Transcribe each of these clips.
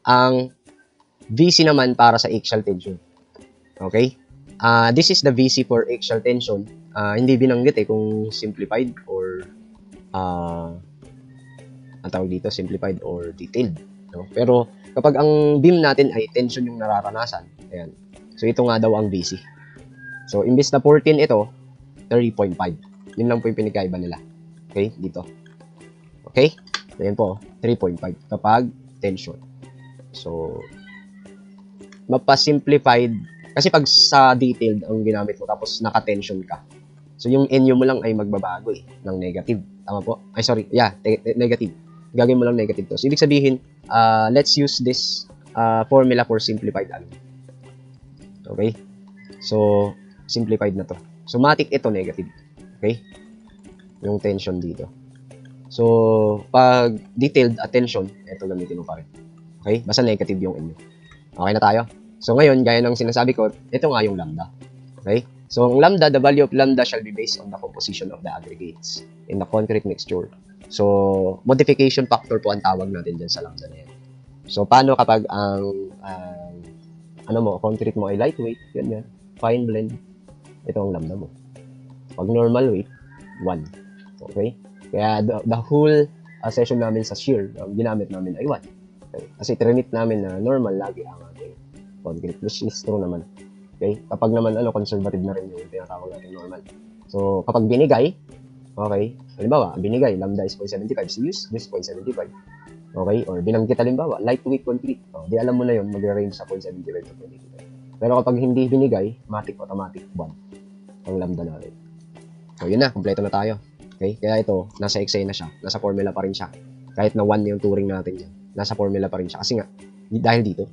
Ang VC naman para sa axial tension. Okay? This is the VC for axial tension. Hindi binanggit kung simplified or ang tawag dito, simplified or detailed. No? Pero kapag ang beam natin ay tension yung nararanasan, ayan. So ito nga daw ang VC. So imbes na 14 ito, 30.5. Yun lang po yung pinagkaiba nila. Okay? Dito. Okay? So yan po, 3.5 kapag tension. So mapasimplified kasi pag sa detailed ang ginamit mo tapos naka-tension ka. So yung NU mo lang ay magbabago ng negative. Tama po? Ay sorry, yeah, negative. Gagawin mo lang negative to. So ibig sabihin, let's use this formula for simplified alum. Okay? So simplified na to. So matic ito negative. Okay? Yung tension dito. So pag detailed tension, ito gamitin mo pa rin. Okay? Basta negative yung NU. Okay na tayo? So ngayon, gaya ng sinasabi ko, ito nga yung lambda. Okay? So ang lambda, the value of lambda shall be based on the composition of the aggregates in the concrete mixture. So modification factor po ang tawag natin dyan sa lambda na yan. So paano kapag ang concrete mo ay lightweight, ganyan, fine blend, ito ang lambda mo. Pag normal weight, 1. Okay? Kaya the whole session namin sa shear, ginamit namin ay 1. Okay? Kasi trinit namin na normal lagi ang ating concrete, which is true naman. Okay? Kapag naman conservative na rin yung tinatawag natin normal. So, kapag binigay, okay, halimbawa, binigay, lambda is 0.75, so use this 0.75. Okay? Or binanggit halimbawa, lightweight concrete. Di alam mo na yun, magre-range sa 0.75 to 0.85. Pero kapag hindi binigay, automatic 1 ang lambda natin. So, yun na, kompleto na tayo. Okay? Kaya ito, nasa XA na siya. Nasa formula pa rin siya. Kahit na 1 yung turing natin yan. Nasa formula pa rin siya. Kasi nga, dahil dito,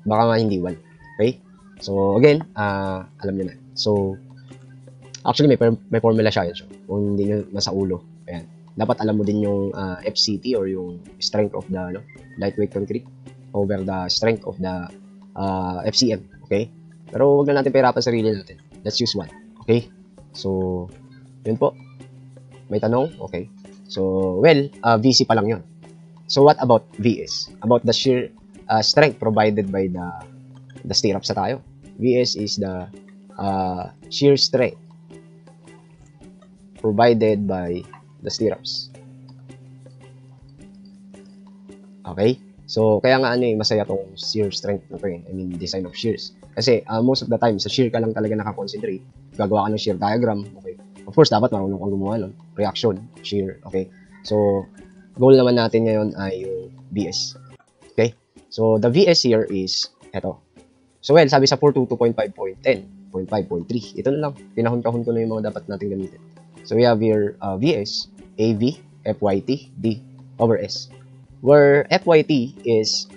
baka nga hindi 1. Okay? So, again, alam nyo na. So, actually, may formula siya yun. So, kung hindi nyo nasa ulo. Ayan. Dapat alam mo din yung FCT or yung strength of the lightweight concrete over the strength of the FCM. Okay? Pero huwag na natin pahirapan sarili natin. Let's use 1. Okay? So, yun po. May tanong? Okay. So, well, VC pa lang yun. So, what about VS? About the shear strength provided by the stirrups sa tayo. VS is the shear strength provided by the stirrups. Okay? So, kaya nga masaya tong shear strength na to. I mean, design of shears. Kasi most of the time, sa shear ka lang talaga nakakonsentrate. Gagawa ka ng shear diagram. Okay? Of course, dapat marunong kang gumawa nun. Reaction, shear. Okay? So, goal naman natin ngayon ay yung VS. Okay? So, the VS here is, eto. So, well, sabi sa 422.5.10, 0.5.3. Ito na lang. Pinahon-kahon ko na yung mga dapat natin gamitin. So, we have here VS, AV, FYT, D over S. Where FYT is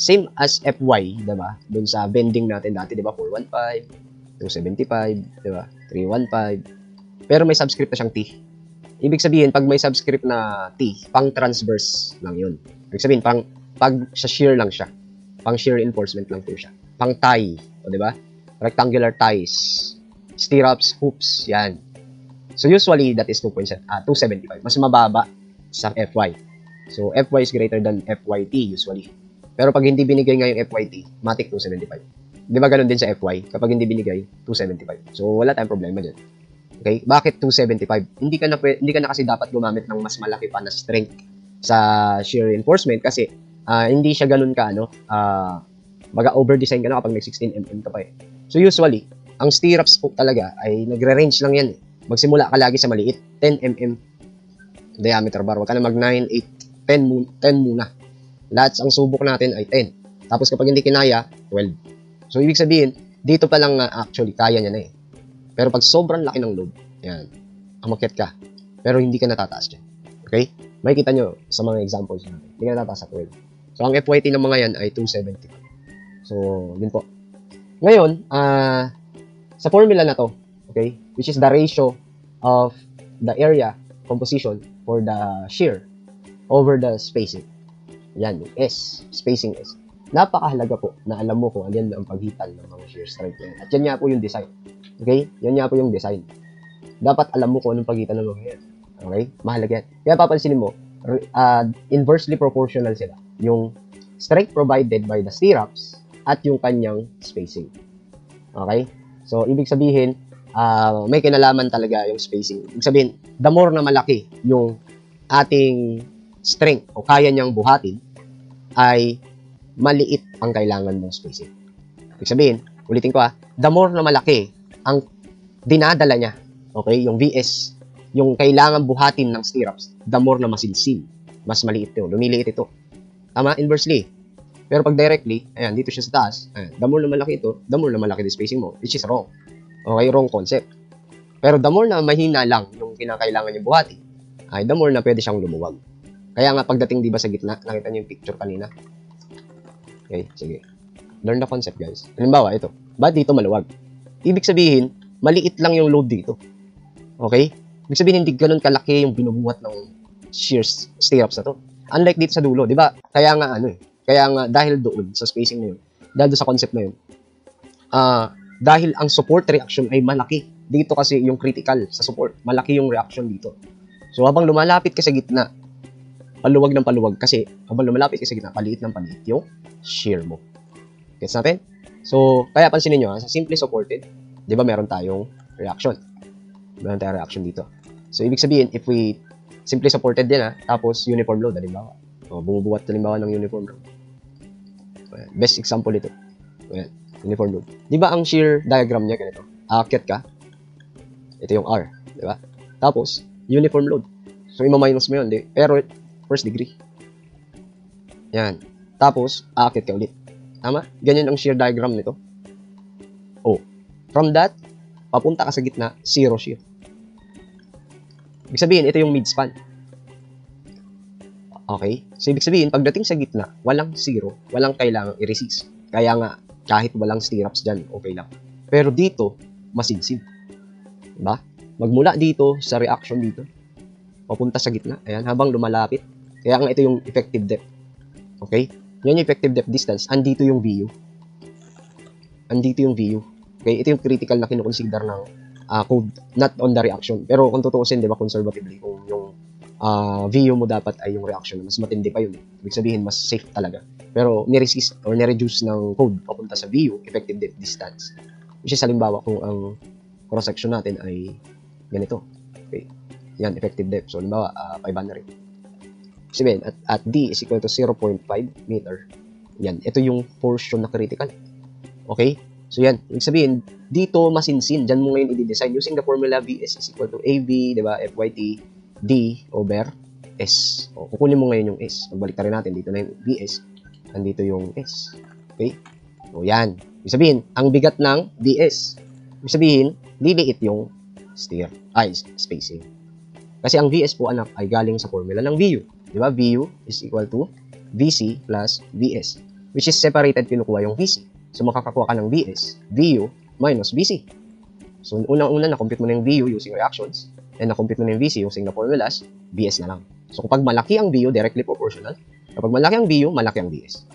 same as FY, diba? Dun sa bending natin dati, diba? 415, 275, diba? 315. Pero may subscript na siyang T. Ibig sabihin, pag may subscript na T, pang transverse lang yun. Ibig sabihin, pag sa shear lang siya. Pang shear reinforcement lang po siya. Pang tie, o diba? Rectangular ties, stirrups, hoops, yan. So usually, that is 275. Mas mababa sa FY. So FY is greater than FYT usually. Pero pag hindi binigay nga yung FYT, matic 275. Di ba ganun din sa FY? Kapag hindi binigay, 275. So wala tayong problema dyan. Okay? Bakit 275? Hindi ka na kasi dapat gumamit ng mas malaki pa na strength sa shear reinforcement kasi hindi siya ganun ka baga over-design ka na kapag nag-16mm ka pa eh. So usually, ang stirrups po talaga ay nagre-range lang yan eh. Magsimula ka lagi sa maliit, 10mm diameter bar. Huwag ka na mag 9, 8, 10 muna. Lahat ang subok natin ay 10. Tapos kapag hindi kinaya, 12. So ibig sabihin, dito pa lang actually kaya niya na eh. Pero pag sobrang laki ng load, yan, umakyat ka. Pero hindi ka natataas dyan. Okay? Makikita nyo sa mga examples natin. Hindi ka natataas sa 12. So ang FYT ng mga yan ay 275. So, yun po. Ngayon, sa formula na to, okay, which is the ratio of the area composition for the shear over the spacing. Yan, yung S, spacing S. Napakahalaga po na alam mo kung alin ang pagitan ng mga shear strength yan. At yan nga po yung design. Okay? Yan nga po yung design. Dapat alam mo kung anong pagitan ng mga yan. Okay? Mahalaga yan. Kaya papansinin mo, inversely proportional sila. Yung strength provided by the stirrups at yung kanyang spacing. Okay? So, ibig sabihin, may kinalaman talaga yung spacing. Ibig sabihin, the more na malaki yung ating strength o kaya niyang buhatin, ay maliit ang kailangan mong spacing. Ibig sabihin, ulitin ko the more na malaki ang dinadala niya, okay, yung VS, yung kailangan buhatin ng stirrups, the more na masinsin, mas maliit ito, lumiliit ito. Tama? Inversely. Pero pag directly, ayan, dito siya sa taas, ayan, the more na malaki ito, the more na malaki the spacing mo, which is wrong. Okay, wrong concept. Pero the more na mahina lang yung kinakailangan niya buhatin, ay the more na pwede siyang lumuwag. Kaya nga pagdating di ba sa gitna, nakita niyo yung picture kanina? Okay, sige. Learn the concept, guys. Halimbawa, ito. Ba't dito maluwag? Ibig sabihin, maliit lang yung load dito. Okay? Ibig sabihin, hindi ganun kalaki yung binubuhat ng shear stirrups na to. Unlike dito sa dulo, di ba? Kaya nga, kaya nga, dahil doon, sa spacing na yun, dahil doon sa concept na yun, dahil ang support reaction ay malaki. Dito kasi yung critical sa support. Malaki yung reaction dito. So, habang lumalapit ka sa gitna, paluwag ng paluwag kasi habang lumalapit ka sa gitna, paliit ng paliit yung shear mo. Gets natin? So, kaya pansinin nyo, sa simply supported, di ba meron tayong reaction? Meron tayong reaction dito. So, ibig sabihin, if we simply supported din tapos uniform load, halimbawa. Bumubuhat halimbawa ng uniform load. Best example ito. Ayan, uniform load. Di ba ang shear diagram niya ganito? Aakyat ka. Ito yung R. Di ba? Tapos, uniform load. So, ima-minus mo yun. Pero, first degree. Yan. Tapos, aakyat ka ulit. Tama? Ganyan ang shear diagram nito. From that, papunta ka sa gitna, zero shear. Ibig sabihin, ito yung midspan. Okay? So, ibig sabihin, pagdating sa gitna, walang zero, walang kailangang i-resist. Kaya nga, kahit walang stirrups dyan, okay lang. Pero dito, masinsin. Diba? Magmula dito, sa reaction dito, papunta sa gitna. Ayan, habang lumalapit. Kaya nga, ito yung effective depth. Okay? Yan yung effective depth distance. Andito yung VU. Andito yung VU. Okay? Ito yung critical na kinukonsider ng code, not on the reaction. Pero kung tutuusin, di ba, conservatively, kung yung VU mo dapat ay yung reaction, mas matindi pa yun. Ibig sabihin, mas safe talaga. Pero ni-resist or ni-reduce ng code papunta sa VU, effective depth distance. Which is, halimbawa, kung ang cross-section natin ay ganito. Okay? Yan, effective depth. So, halimbawa, 500. Sabihin, at D is equal to 0.5 meter. Yan, ito yung portion na critical. Okay? So, yan. Ibig sabihin, dito masinsin. Diyan mo ngayon i-design using the formula VS is equal to AV, diba? FYT, D over S. O, kukunin mo ngayon yung S. Pagbalik rin natin, dito na yung VS. Andito yung S. Okay? O, yan. Ibig sabihin, ang bigat ng VS. Ibig sabihin, liliit yung spacing. Kasi ang VS po, anak, ay galing sa formula ng VU. Diba? VU is equal to VC plus VS. Which is separated, kinukuha yung VC. So, makakakuha ka ng VS, VU, minus VC. So, unang-una, na-compute mo na yung VU using reactions, and na-compute mo na yung VC using the formulas, VS na lang. So, kapag malaki ang VU, directly proportional. Kapag malaki ang VU, malaki ang VS.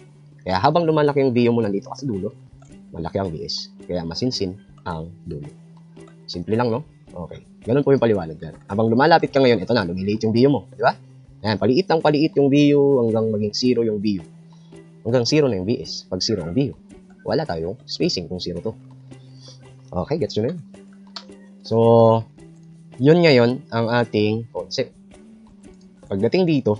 Kaya habang lumalaki ang VU mo nandito ka sa dulo, malaki ang VS. Kaya masinsin ang dulo. Simple lang, no? Okay. Ganun po yung paliwanag dyan. Habang lumalapit ka ngayon, ito na, lumiliit yung VU mo. Di ba? Ayan, paliit yung VU hanggang maging 0 yung VU. Hanggang 0 na yung VS. Pag 0 ang VU, wala tayong spacing kung 0 to. Okay, gets nyo na yun. So, yun ngayon ang ating concept. Pagdating dito,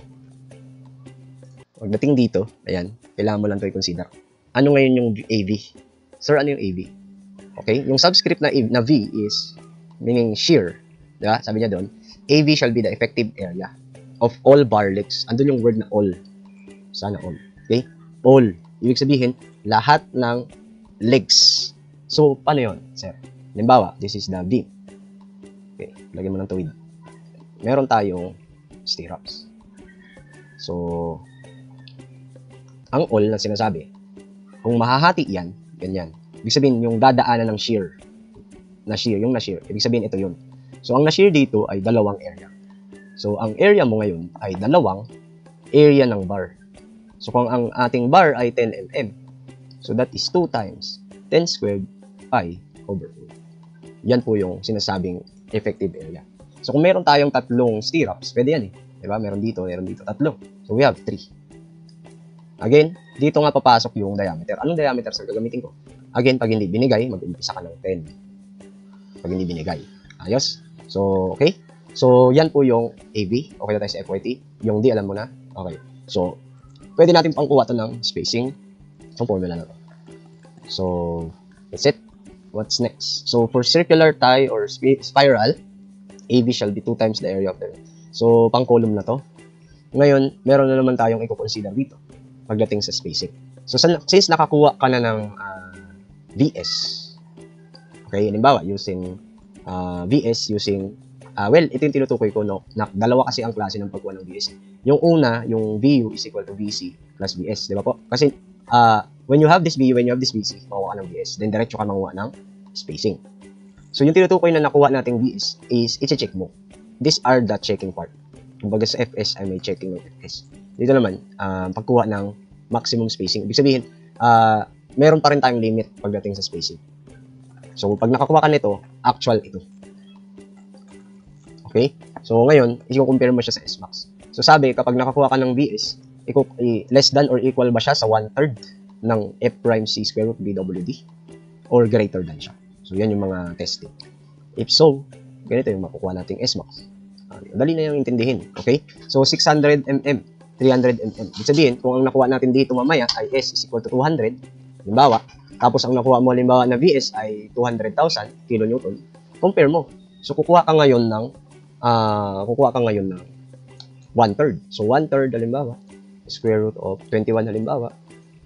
ayan, kailangan mo lang ito i-consider. Ano ngayon yung AV? Sir, ano yung AV? Okay, yung subscript na V is meaning shear. Diba? Sabi niya doon, AV shall be the effective area of all bar legs. Andun yung word na all. Sana all. Okay? All. Ibig sabihin, lahat ng legs. So, paano yun, sir? Halimbawa, this is the V. Okay, lagyan mo ng tuwid. Meron tayong stirrups. So, ang all na sinasabi, kung mahahati yan, ganyan. Ibig sabihin, yung dadaanan ng shear. Yung na-shear. Ibig sabihin, ito yun. So, ang na-shear dito ay dalawang area. So, ang area mo ngayon ay dalawang area ng bar. So, kung ang ating bar ay 10 mm, so that is 2 times 10 squared pi over 4. Yan po yung sinasabing effective area. So, kung meron tayong tatlong stirrups, pwede yan eh. Diba? Meron dito, tatlo. So, we have 3. Again, dito nga papasok yung diameter. Anong diameter sa gagamitin ko? Again, pag hindi binigay, mag-umpisa ka ng 10. Pag hindi binigay. Ayos? So, okay? So, yan po yung AB. Okay na tayo sa FYT. Yung D, alam mo na. Okay. So, pwede natin pangkuha ito ng spacing. Itong formula na to. So, that's it. What's next? So, for circular tie or spiral, AB shall be 2 times the area of the... So, pang-column na to. Ngayon, meron na naman tayong i-consider dito pagdating sa spacing. So, since nakakuha ka na ng VS, okay, halimbawa, using VS, using, well, ito yung tinutukoy ko, no, na dalawa kasi ang klase ng pagkuha ng VS. Yung una, yung VU is equal to VC plus VS, di ba po? Kasi, when you have this VU, when you have this VC, makuha ka ng VS, then diretso ka makuha ng spacing. So, yung tinutukoy na nakuha nating VS is, i-check mo. These are the checking part. Kumbaga sa FS ay may checking ng FS. Dito naman, pagkuha ng maximum spacing. Ibig sabihin, meron pa rin tayong limit pagdating sa spacing. So, pag nakakuha ka nito, actual ito. Okay? So, ngayon, i-compare mo siya sa SMAX. So, sabi, kapag nakakuha ka ng VS, less than or equal ba siya sa 1/3 ng F prime C square root BWD? Or greater than siya? So, yan yung mga testing. If so, ganito yung makukuha nating SMAX. Dali na yung intindihin. Okay? So, 600 mm. 300 mm. Ibig sabihin, kung ang nakuha natin dito mamaya ay S is equal to 200, halimbawa, tapos ang nakuha mo halimbawa na VS ay 200,000 kilonewton, compare mo. So, kukuha ka ngayon ng 1/3. So, 1/3 halimbawa, square root of 21 halimbawa,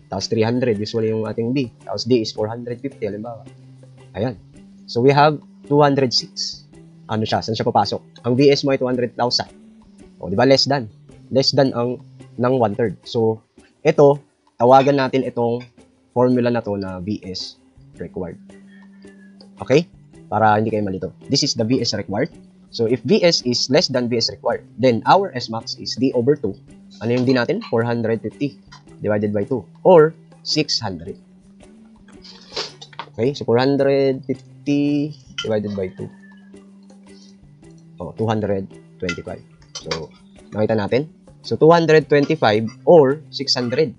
tapos 300, usually yung ating B, tapos D is 450 halimbawa. Ayan. So, we have 206. Ano siya? Saan siya papasok? Ang VS mo ay 200,000. O, di ba? Less than ang ng 1/3. So, ito, tawagan natin itong formula na to na VS required. Okay? Para hindi kayo malito. This is the VS required. So, if VS is less than VS required, then our SMAX is D over 2. Ano yung D natin? 450 divided by 2 or 600. Okay? So, 450 divided by 2. Oh, 225. So, nakita natin? So, 225 or 600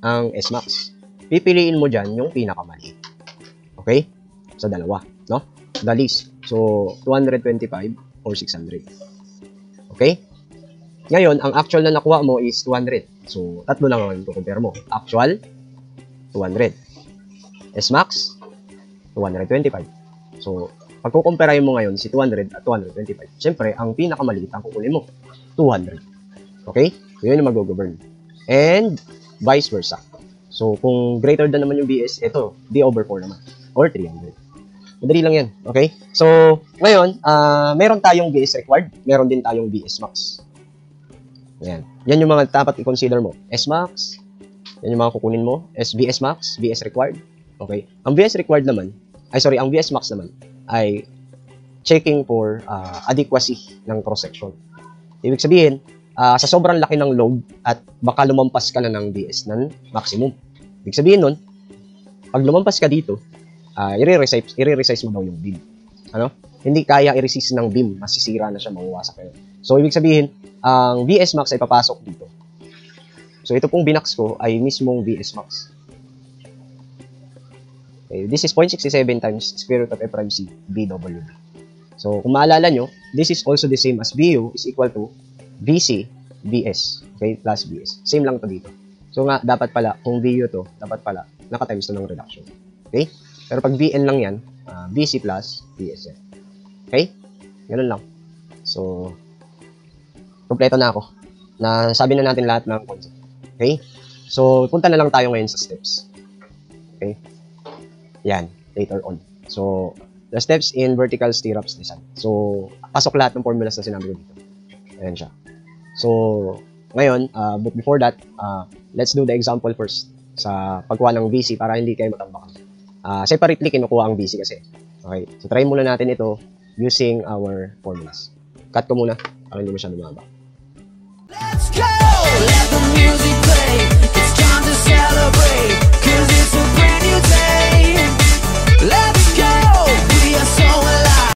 ang SMAX. Pipiliin mo dyan yung pinakamaliit. Okay? Sa dalawa. No? The least. So, 225 or 600. Okay? Ngayon, ang actual na nakuha mo is 200. So, tatlo lang ang i-compare mo. Actual, 200. SMAX, 225. So, pag kukumpirahin mo ngayon si 200 at 225, syempre, ang pinakamaliit ang kukunin mo, 200. Okay? So, yun yung mag-govern. And, vice versa. So, kung greater than naman yung VS, ito, D over 4 naman. Or 300. Madali lang yan. Okay? So, ngayon, meron tayong VS required. Meron din tayong VS max. Yan. Yan yung mga dapat i-consider mo. S max. Yan yung mga kukunin mo. VS max, VS required. Okay? Ang VS required naman, ang VS max naman, ay checking for adequacy ng cross-section. Ibig sabihin, sa sobrang laki ng load at baka lumampas ka na ng VS ng maximum. Ibig sabihin nun, pag lumampas ka dito, i-resize mo daw yung beam. Ano? Hindi kaya i-resist ng beam, masisira na siya, mawawasak kayo. So, ibig sabihin, ang VS max ay papasok dito. So, ito pong binax ko ay mismong VS max. Okay, this is 0.67 times square root of F prime C BWB. So, kung maalala nyo, this is also the same as VU is equal to VC, VS, okay, plus VS. Same lang to dito. So nga, dapat pala, kung VU to, dapat pala, naka-times to ng reduction. Okay? Pero pag VN lang yan, VC plus VS yan. Okay? Ganun lang. So, kompleto na ako. Nasabi na natin lahat ng concept. Okay? So, punta na lang tayo ngayon sa steps. Okay? Yan, later on. So, the steps in vertical stirrups design. So, pasok lahat ng formulas na sinabi ko dito. Ayan siya. So, ngayon, but before that, let's do the example first sa pagkuha ng VC para hindi kayo matambakan. Separately kinukuha ang VC kasi. Okay, so try muna natin ito using our formulas. Cut ko muna para hindi masyado mababa. Let's go! Let the music play. It's time to celebrate. 'Cause it's